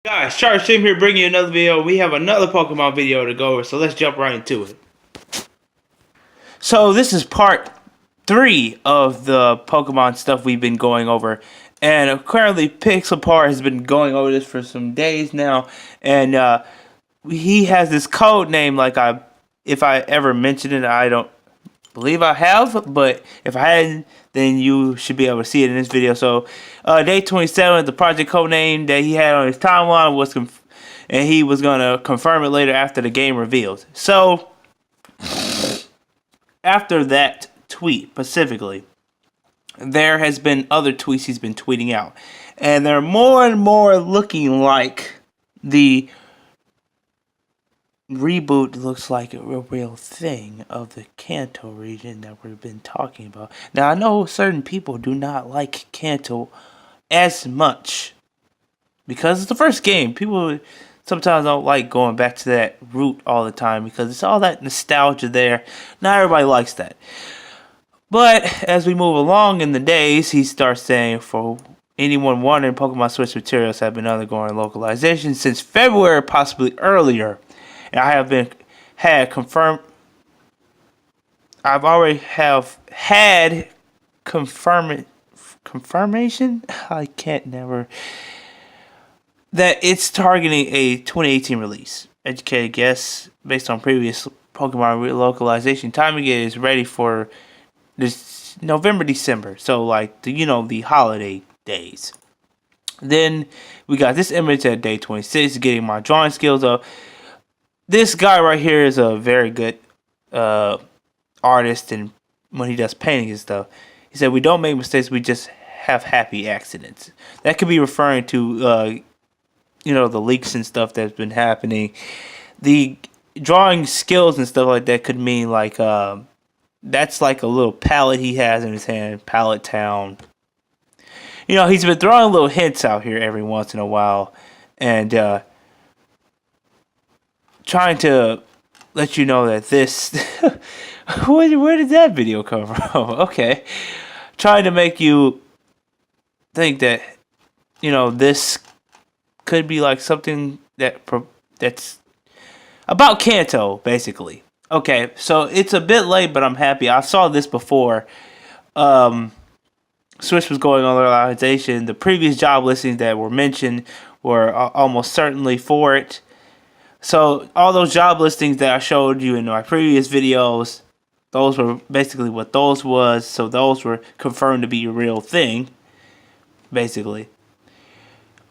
Guys, Charles Stream here bringing you another video. We have another Pokemon video to go over, so let's jump right into it. So this is part 3 of the Pokemon stuff we've been going over. And currently Pixelpar has been going over this for some days now. And he has this code name if I ever mentioned it, I don't believe I have, but if I hadn't, then you should be able to see it in this video. So, day 27, the project code name that he had on his timeline was, and he was gonna confirm it later after the game revealed. So, after that tweet specifically, there has been other tweets he's been tweeting out, and they're more and more looking like the reboot looks like a real thing of the Kanto region that we've been talking about. Now, I know certain people do not like Kanto as much because it's the first game. People sometimes don't like going back to that route all the time because it's all that nostalgia there. Not everybody likes that. But as we move along in the days, he starts saying, for anyone wondering, Pokemon Switch materials have been undergoing localization since February, possibly earlier. And I have had confirmed. I've already had confirmation. I can't never. That it's targeting a 2018 release. Educated guess based on previous Pokemon localization timing is ready for this November, December. So like the holiday days. Then we got this image at day 26, getting my drawing skills up. This guy right here is a very good artist, and when he does painting and stuff, he said, "We don't make mistakes, we just have happy accidents." That could be referring to, the leaks and stuff that's been happening. The drawing skills and stuff like that could mean like that's like a little palette he has in his hand, Palette Town. He's been throwing little hints out here every once in a while, and trying to let you know that this where did that video come from? Okay, trying to make you think that this could be like something that's about Kanto, basically. Okay, so it's a bit late, but I'm happy. I saw this before. Switch was going on localization. The previous job listings that were mentioned were almost certainly for it. So all those job listings that I showed you in my previous videos, those were basically what those was. So those were confirmed to be a real thing, basically.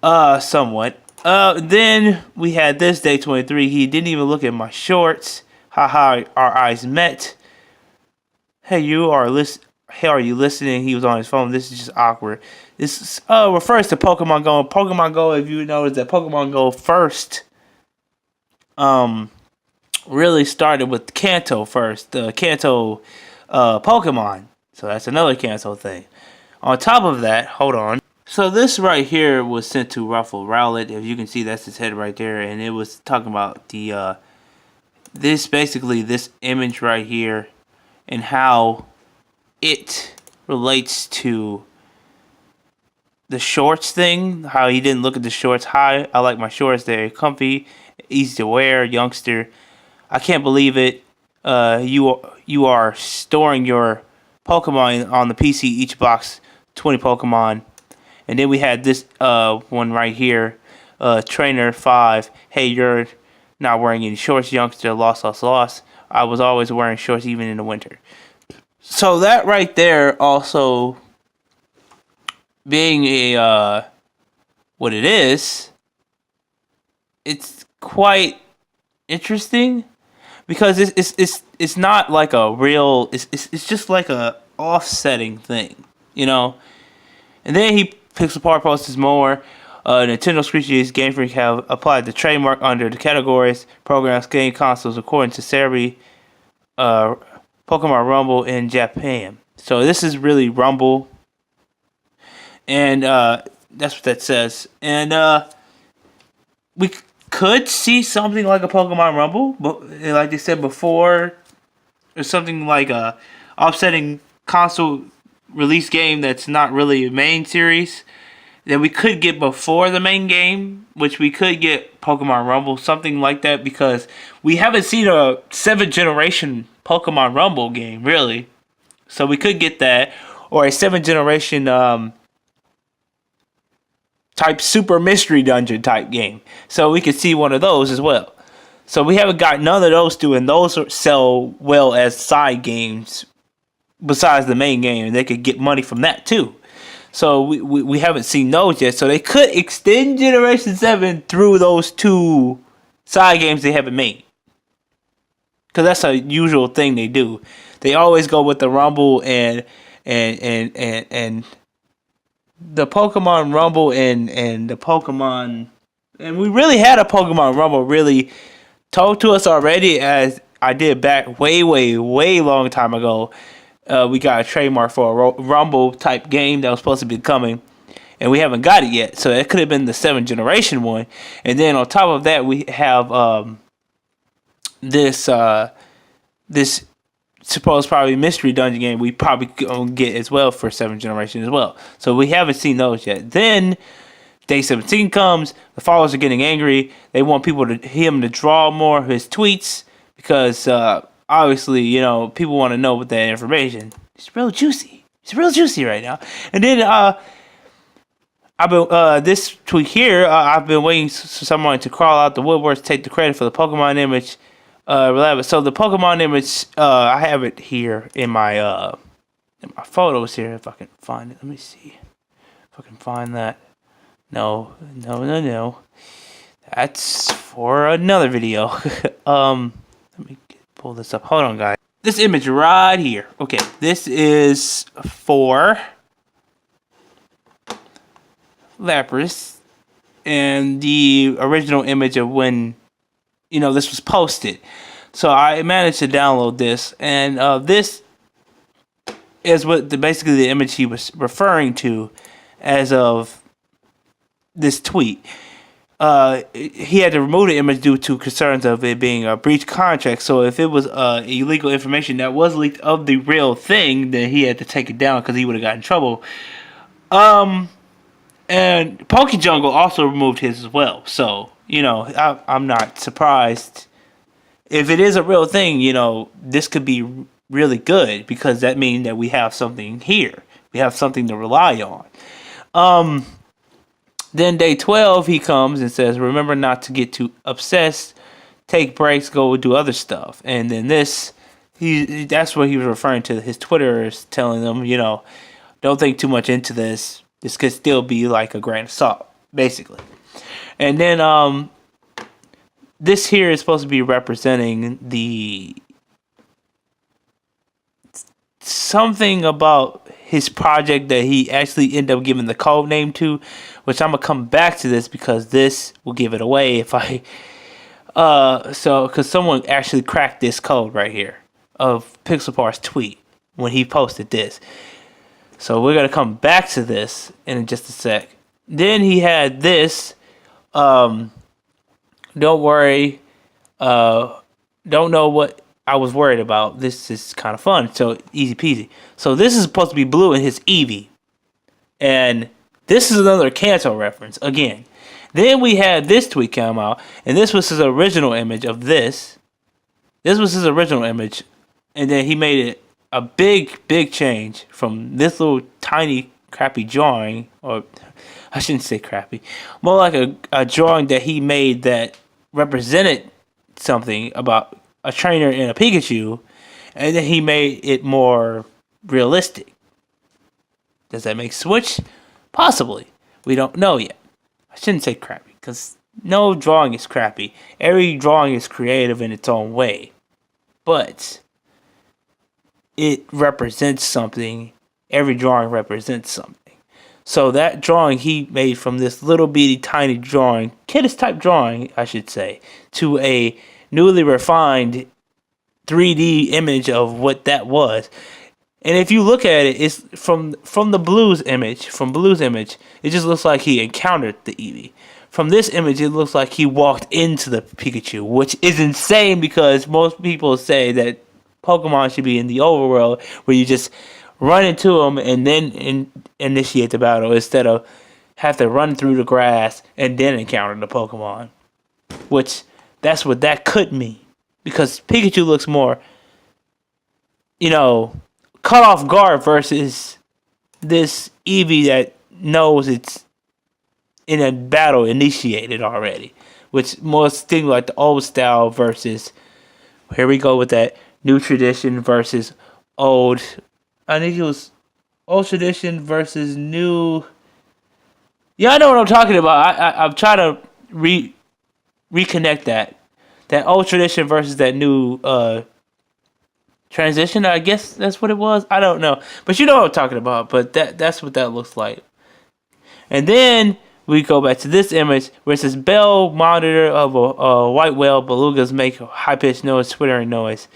Somewhat. Then we had this day 23. He didn't even look at my shorts. Haha, our eyes met. Hey, are you listening? He was on his phone. This is just awkward. This refers to Pokemon Go. Pokemon Go, if you notice that Pokemon Go first really started with Kanto first, the Kanto Pokemon. So that's another Kanto thing. On top of that, hold on. So this right here was sent to Ruffle Rowlet. If you can see, that's his head right there, and it was talking about the this image right here and how it relates to the shorts thing. How he didn't look at the shorts. Hi, I like my shorts. They're comfy, easy to wear, youngster. I can't believe it. You are storing your Pokemon on the PC. Each box, 20 Pokemon. And then we had this one right here. Trainer 5. Hey, you're not wearing any shorts, youngster. Lost. I was always wearing shorts even in the winter. So that right there also being a what it is, it's quite interesting because it's not like a real, it's just like a offsetting thing, And then he Pixelpar posts more. Nintendo Screeches Game Freak have applied the trademark under the categories programs game consoles according to Series Pokemon Rumble in Japan. So this is really Rumble, and that's what that says. And we could see something like a Pokemon Rumble, but like they said before, or something like a offsetting console release game that's not really a main series. that we could get before the main game, which we could get Pokemon Rumble, something like that, because we haven't seen a 7th generation Pokemon Rumble game, really. So we could get that, or a 7th generation type Super Mystery Dungeon type game. So we could see one of those as well. So we haven't got none of those two, and those sell well as side games besides the main game, and they could get money from that too. So we haven't seen those yet. So they could extend Generation 7 through those two side games they haven't made. Because that's a usual thing they do. They always go with the Rumble and the Pokemon Rumble and the Pokemon. And we really had a Pokemon Rumble really told to us already, as I did back way long time ago. We got a trademark for a Rumble type game that was supposed to be coming, and we haven't got it yet. So it could have been the 7th generation one. And then on top of that, we have this supposed probably mystery dungeon game we probably gonna get as well for 7th generation as well. So we haven't seen those yet. Then Day 17 comes. The followers are getting angry. They want him to draw more of his tweets because obviously, you know, people want to know what that information. It's real juicy. It's real juicy right now. And then I've been this tweet here. I've been waiting for someone to crawl out the woodwork to take the credit for the Pokemon image. So the Pokemon image, I have it here in my photos here. If I can find it, let me see if I can find that. No. That's for another video. Let me pull this up. Hold on, guys. This image right here. Okay, this is for Lapras, and the original image of when, you know, this was posted. So I managed to download this, and this is basically the image he was referring to as of this tweet. He had to remove the image due to concerns of it being a breach contract. So if it was illegal information that was leaked of the real thing, then he had to take it down because he would have gotten in trouble. And PokeJungle also removed his as well. So, you know, I'm not surprised. If it is a real thing, you know, this could be really good because that means that we have something here. We have something to rely on. Then day 12, he comes and says, remember not to get too obsessed. Take breaks, go do other stuff. And then that's what he was referring to. His Twitter is telling them, you know, don't think too much into this. This could still be like a grain of salt, basically. And then this here is supposed to be representing something about his project that he actually ended up giving the code name to, which I'm gonna come back to this because this will give it away if I because someone actually cracked this code right here of Pixelpar's tweet when he posted this. So we're gonna come back to this in just a sec. Then he had this. Don't worry. Don't know what I was worried about. This is kind of fun. So easy peasy. So this is supposed to be Blue in his Eevee. And this is another Kanto reference again. Then we had this tweet come out. And this was his original image of this. This was his original image. And then he made it a big change from this little tiny crappy drawing. Or I shouldn't say crappy. More like a drawing that he made that represented something about a trainer and a Pikachu, and then he made it more realistic. Does that make Switch? Possibly. We don't know yet. I shouldn't say crappy, because no drawing is crappy. Every drawing is creative in its own way. But it represents something. Every drawing represents something. So that drawing he made from this little bitty tiny drawing, kiddish type drawing, I should say, to a newly refined 3D image of what that was. And if you look at it, it's from Blue's image, it just looks like he encountered the Eevee. From this image, it looks like he walked into the Pikachu, which is insane because most people say that Pokemon should be in the overworld where you just run into them and then initiate the battle instead of have to run through the grass and then encounter the Pokemon. Which, that's what that could mean. Because Pikachu looks more, caught off guard versus this Eevee that knows it's in a battle initiated already. Which more thing like the old style versus, here we go with that new tradition versus old. I think it was old tradition versus new. Yeah, I know what I'm talking about. I'm trying to reconnect that old tradition versus that new transition. I guess that's what it was. I don't know, but you know what I'm talking about. But that's what that looks like. And then we go back to this image where it says bell monitor of a white whale. Belugas make high pitched noise, twittering noise.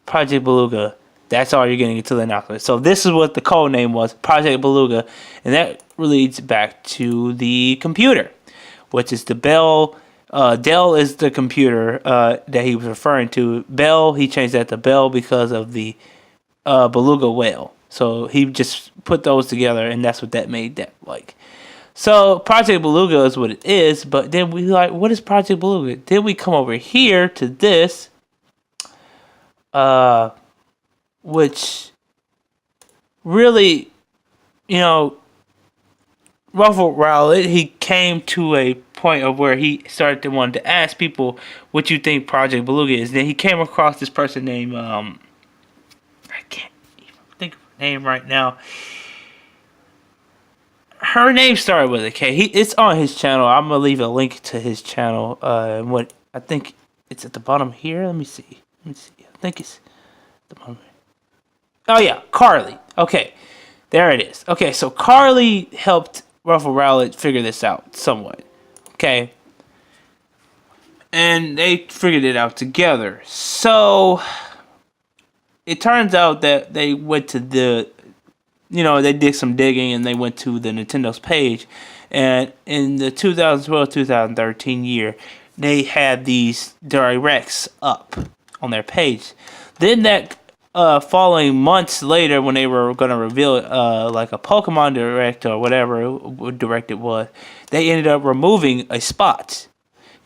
Project Beluga. That's all you're getting until the announcement. So this is what the code name was, Project Beluga, and that leads back to the computer, which is the Bell. Dell is the computer that he was referring to. Bell, he changed that to Bell because of the Beluga whale. So he just put those together, and that's what that made that like. So Project Beluga is what it is, but then we like, what is Project Beluga? Then we come over here to this, which really, Ruffle Rowlett, he came to a point of where he started to want to ask people what you think Project Beluga is. Then he came across this person named, I can't even think of her name right now. Her name started with a K. It's on his channel. I'm gonna leave a link to his channel. What I think it's at the bottom here. Let me see. I think it's the bottom. Oh yeah, Carly. Okay, there it is. Okay, so Carly helped Ruffle Rowlett figure this out somewhat. Okay, and they figured it out together. So it turns out that they went to the. They did some digging and they went to the Nintendo's page. And in the 2012-2013 year, they had these directs up on their page. Then that following months later, when they were going to reveal like a Pokemon Direct or whatever direct it was, they ended up removing a spot.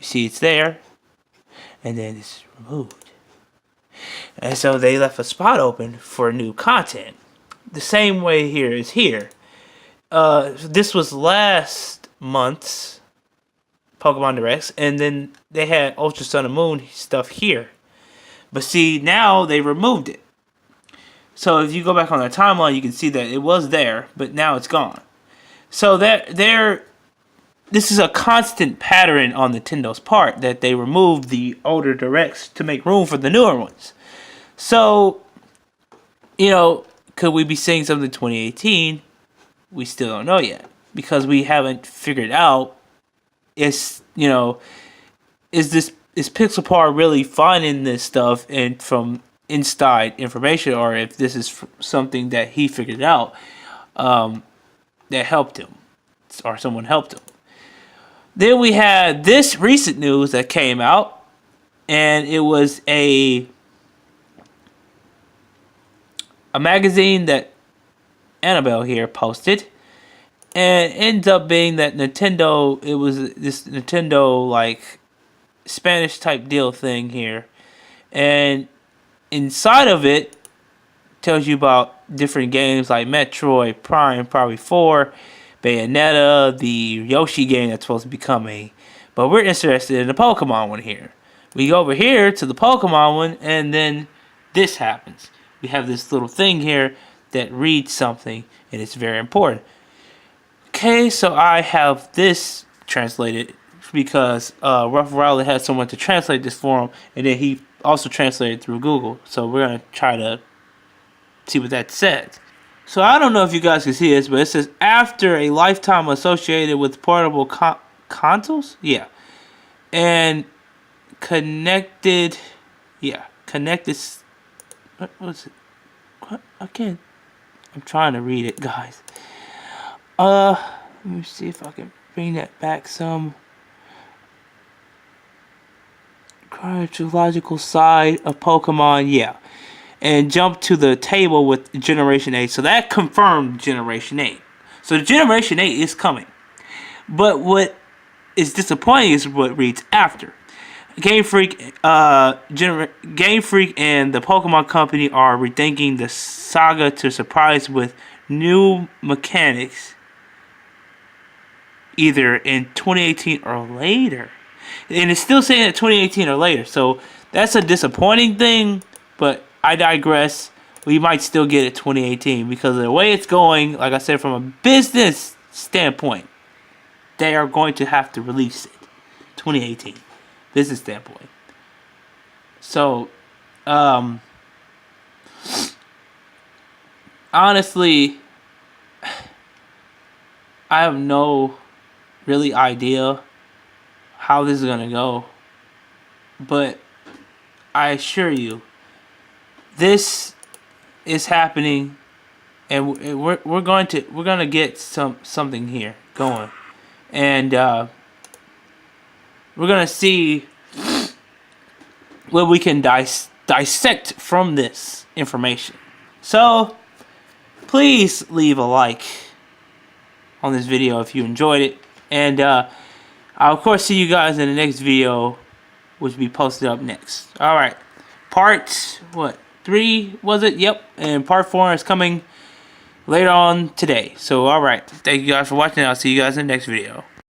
You see it's there, and then it's removed. And so they left a spot open for new content. The same way here is here. This was last month's Pokemon Directs, and then they had Ultra Sun and Moon stuff here. But see, now they removed it. So if you go back on their timeline, you can see that it was there, but now it's gone. So this is a constant pattern on Nintendo's part, that they removed the older Directs to make room for the newer ones. So, could we be seeing something in 2018? We still don't know yet, because we haven't figured out is Pixelpar really finding this stuff and from inside information, or if this is something that he figured out that helped him, or someone helped him. Then we had this recent news that came out, and it was a magazine that Annabelle here posted, and it ends up being that Nintendo, it was this Nintendo like Spanish type deal thing here, and inside of it tells you about different games like Metroid Prime, probably 4, Bayonetta, the Yoshi game that's supposed to be coming, but we're interested in the Pokemon one here. We go over here to the Pokemon one, and then this happens. We have this little thing here that reads something, and it's very important. Okay, so I have this translated because Ruffle Rowlett had someone to translate this for him, and then he also translated through Google. So we're going to try to see what that says. So I don't know if you guys can see this, but it says, after a lifetime associated with portable consoles? Yeah. And connected... Yeah, connected... What was it? What? I'm trying to read it, guys. Let me see if I can bring that back some. Chronological side of Pokemon, yeah. And jump to the table with Generation 8. So that confirmed Generation 8. So Generation 8 is coming. But what is disappointing is what reads after. Game Freak, Game Freak, and the Pokemon Company are rethinking the saga to surprise with new mechanics, either in 2018 or later. And it's still saying that 2018 or later, so that's a disappointing thing. But I digress. We might still get it 2018 because of the way it's going. Like I said, from a business standpoint, they are going to have to release it 2018 business standpoint. So, honestly, I have no really idea how this is gonna go, but I assure you, this is happening, and we're gonna get something here going, and we're gonna see what we can dissect from this information. So, please leave a like on this video if you enjoyed it. And I'll of course see you guys in the next video, which will be posted up next. Alright. Part, 3 was it? Yep. And part 4 is coming later on today. So alright. Thank you guys for watching. I'll see you guys in the next video.